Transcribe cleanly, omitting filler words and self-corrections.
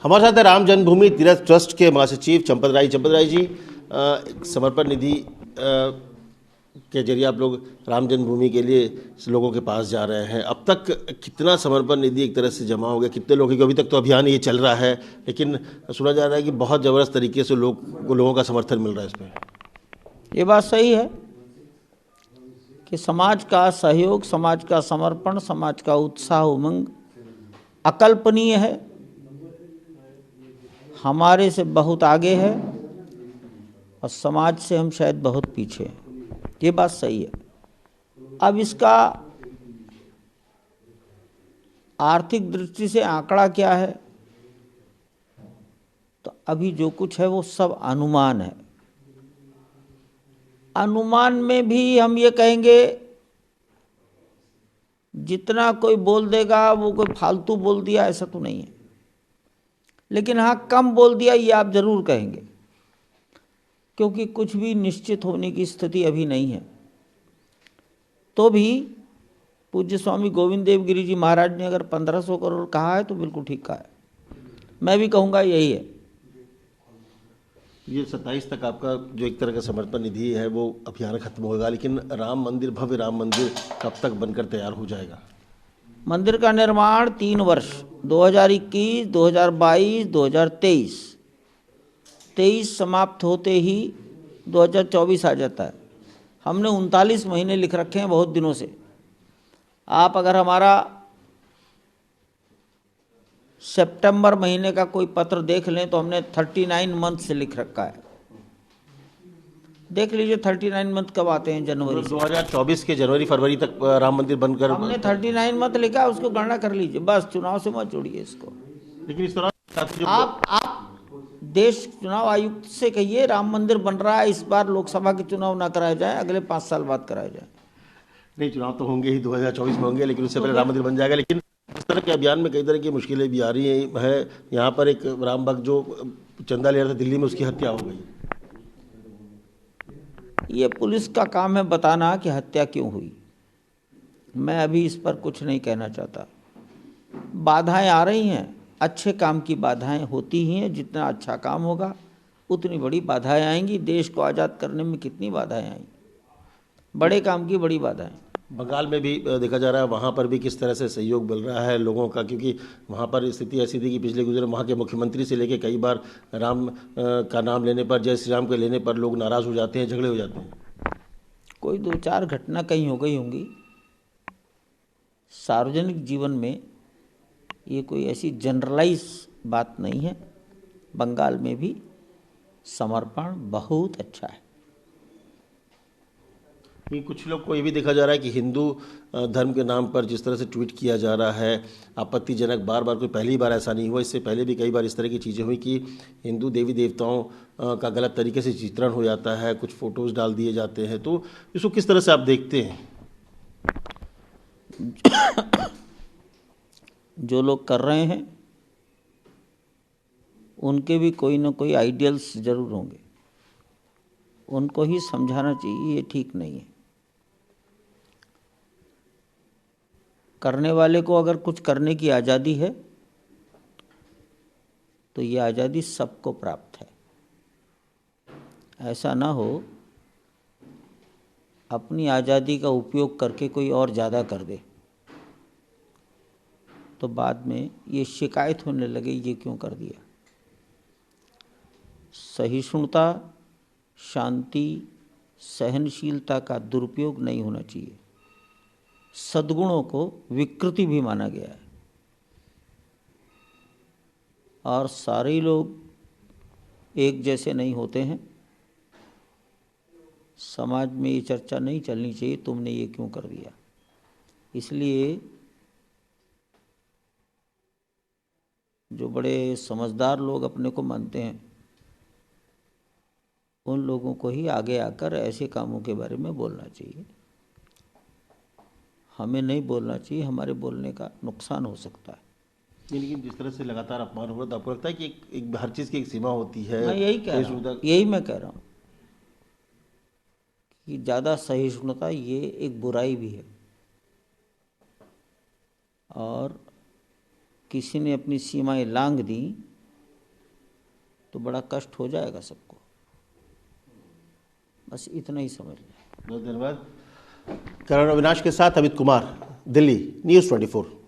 हमारे साथ है राम जन्मभूमि तीर्थ ट्रस्ट के महासचिव चंपत राय जी। एक समर्पण निधि के जरिए आप लोग राम जन्मभूमि के लिए लोगों के पास जा रहे हैं। अब तक कितना समर्पण निधि एक तरह से जमा हो गया, कितने लोगों की? अभी तक तो अभियान ये चल रहा है, लेकिन सुना जा रहा है कि बहुत ज़बरदस्त तरीके से लोगों का समर्थन मिल रहा है इसमें। ये बात सही है कि समाज का सहयोग, समाज का समर्पण, समाज का उत्साह उमंग अकल्पनीय है, हमारे से बहुत आगे है और समाज से हम शायद बहुत पीछे हैं। ये बात सही है। अब इसका आर्थिक दृष्टि से आंकड़ा क्या है, तो अभी जो कुछ है वो सब अनुमान है। अनुमान में भी हम ये कहेंगे जितना कोई बोल देगा वो कोई फालतू बोल दिया, ऐसा तो नहीं है। लेकिन हाँ, कम बोल दिया ये आप जरूर कहेंगे, क्योंकि कुछ भी निश्चित होने की स्थिति अभी नहीं है। तो भी पूज्य स्वामी गोविंद देव गिरि जी महाराज ने अगर 1500 करोड़ कहा है तो बिल्कुल ठीक कहा है। मैं भी कहूँगा यही है। ये 27 तक आपका जो एक तरह का समर्पण निधि है वो अभियान खत्म होगा, लेकिन राम मंदिर, भव्य राम मंदिर कब तक बनकर तैयार हो जाएगा? मंदिर का निर्माण 3 वर्ष 2021, 2022, 2023, 23 समाप्त होते ही 2024 आ जाता है। हमने 39 महीने लिख रखे हैं बहुत दिनों से। आप अगर हमारा सितंबर महीने का कोई पत्र देख लें तो हमने 39 मंथ से लिख रखा है। देख लीजिए 39 मंथ कब आते हैं, जनवरी। 2024 के जनवरी फरवरी तक राम मंदिर बनकर हमने 39 मंथ लिखा, उसको गणना कर लीजिए। बस चुनाव से मत जोड़िए इसको। लेकिन इस तरह आप देश चुनाव आयुक्त से कहिए राम मंदिर बन रहा है, इस बार लोकसभा के चुनाव ना कराए जाए, अगले 5 साल बाद कराए जाए। नहीं, चुनाव तो होंगे ही, 2024 में होंगे, लेकिन उससे पहले राम मंदिर बन जाएगा। लेकिन इस तरह के अभियान में कई तरह की मुश्किलें भी आ रही है। यहाँ पर एक राम भक्त जो चंदा ले रहा था दिल्ली में, उसकी हत्या हो गई। ये पुलिस का काम है बताना कि हत्या क्यों हुई। मैं अभी इस पर कुछ नहीं कहना चाहता। बाधाएं आ रही हैं, अच्छे काम की बाधाएं होती ही हैं। जितना अच्छा काम होगा उतनी बड़ी बाधाएं आएंगी। देश को आज़ाद करने में कितनी बाधाएं आई, बड़े काम की बड़ी बाधाएं। बंगाल में भी देखा जा रहा है, वहाँ पर भी किस तरह से सहयोग मिल रहा है लोगों का, क्योंकि वहाँ पर स्थिति ऐसी थी कि पिछले गुजरे वहाँ के मुख्यमंत्री से लेके कई बार राम का नाम लेने पर, जय श्री राम के लेने पर लोग नाराज़ हो जाते हैं, झगड़े हो जाते हैं। कोई 2-4 घटना कहीं हो गई होंगी। सार्वजनिक जीवन में ये कोई ऐसी जनरलाइज बात नहीं है। बंगाल में भी समर्पण बहुत अच्छा है। कुछ लोग को ये भी देखा जा रहा है कि हिंदू धर्म के नाम पर जिस तरह से ट्वीट किया जा रहा है आपत्तिजनक, बार बार, कोई पहली बार ऐसा नहीं हुआ, इससे पहले भी कई बार इस तरह की चीज़ें हुई कि हिंदू देवी देवताओं का गलत तरीके से चित्रण हो जाता है, कुछ फोटोज़ डाल दिए जाते हैं। तो इसको किस तरह से आप देखते हैं? जो लोग कर रहे हैं उनके भी कोई ना कोई आइडियल्स जरूर होंगे, उनको ही समझाना चाहिए ये ठीक नहीं है। करने वाले को अगर कुछ करने की आज़ादी है तो ये आज़ादी सबको प्राप्त है। ऐसा ना हो अपनी आज़ादी का उपयोग करके कोई और ज़्यादा कर दे तो बाद में ये शिकायत होने लगे ये क्यों कर दिया। सहिष्णुता, शांति, सहनशीलता का दुरुपयोग नहीं होना चाहिए। सद्गुणों को विकृति भी माना गया है और सारे लोग एक जैसे नहीं होते हैं। समाज में ये चर्चा नहीं चलनी चाहिए तुमने ये क्यों कर दिया। इसलिए जो बड़े समझदार लोग अपने को मानते हैं उन लोगों को ही आगे आकर ऐसे कामों के बारे में बोलना चाहिए। हमें नहीं बोलना चाहिए, हमारे बोलने का नुकसान हो सकता है। लेकिन जिस तरह से लगातार अपमान हो रहा है तो आपको लगता है कि एक हर चीज़ की एक सीमा होती है? मैं यही कह रहा हूँ कि ज़्यादा सहिष्णुता ये एक बुराई भी है और किसी ने अपनी सीमाएं लांघ दी तो बड़ा कष्ट हो जाएगा सबको। बस इतना ही समझ लें। बहुत धन्यवाद। करण अविनाश के साथ अमित कुमार, दिल्ली, News 24।